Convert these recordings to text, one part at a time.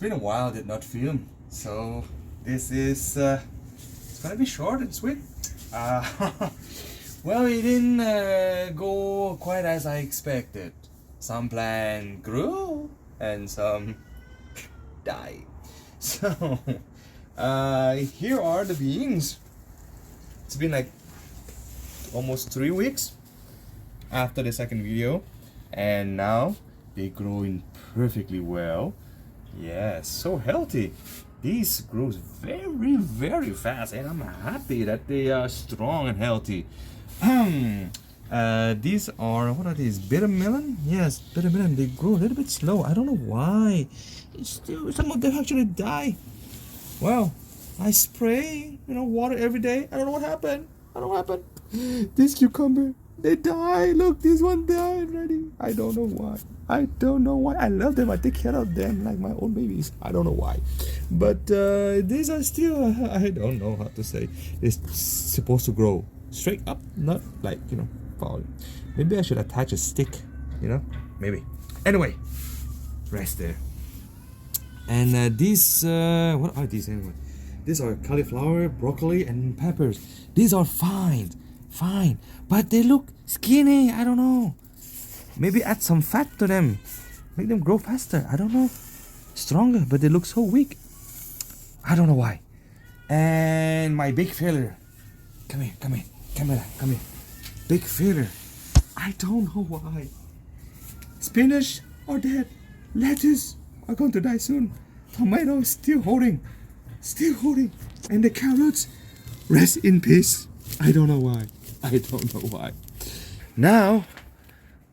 been a while did not film, so this is it's gonna be short and sweet. Well, it didn't go quite as I expected. Some plant grew and some died. So here are the beans. It's been like almost 3 weeks after the second video, and now they growing perfectly well. Yes, so healthy. These grows very, very fast, and I'm happy that they are strong and healthy. These are, what are these? Bitter melon? Yes, bitter melon. They grow a little bit slow. I don't know why. It's still, some of them actually die. Well, I spray, water every day. I don't know what happened. I don't know what happened. This cucumber, they die. Look, this one died already. I don't know why. I don't know why. I love them. I take care of them like my own babies. I don't know why. But these are still, I don't know how to say. It's supposed to grow straight up, not like, falling. Maybe I should attach a stick, maybe. Anyway, rest there. And these, what are these anyway? These are cauliflower, broccoli, and peppers. These are fine, but they look skinny. I don't know. Maybe add some fat to them, make them grow faster. I don't know. Stronger, but they look so weak. I don't know why. And my big failure. Come here, camera, come here. Big failure. I don't know why. Spinach are dead. Lettuce are going to die soon. Tomato is still holding. And the carrots, rest in peace. I don't know why. Now,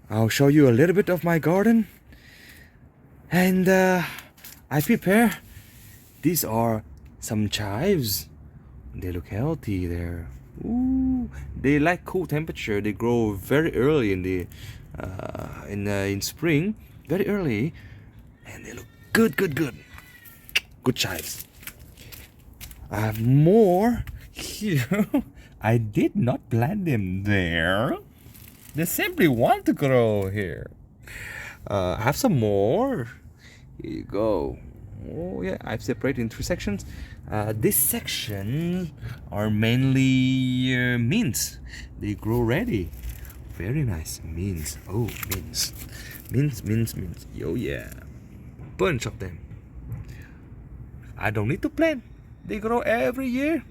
I'll show you a little bit of my garden. And I prepare. These are some chives. They look healthy there. Ooh, they like cool temperature. They grow very early in the in spring, very early, and they look good. Good chives. I have more here. I did not plant them there. They simply want to grow here. I have some more. Here you go. Oh yeah, I've separated in 3 sections. This section are mainly mints. They grow ready. Very nice mints. Oh, mints. Oh yeah, bunch of them. I don't need to plant. They grow every year.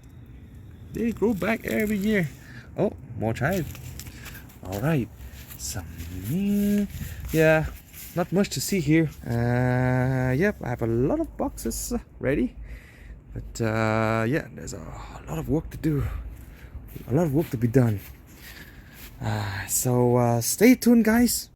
They grow back every year. Oh, more chive. All right, some mint. Yeah, not much to see here. Yep, I have a lot of boxes ready, but yeah, there's a lot of work to do, a lot of work to be done. So stay tuned, guys.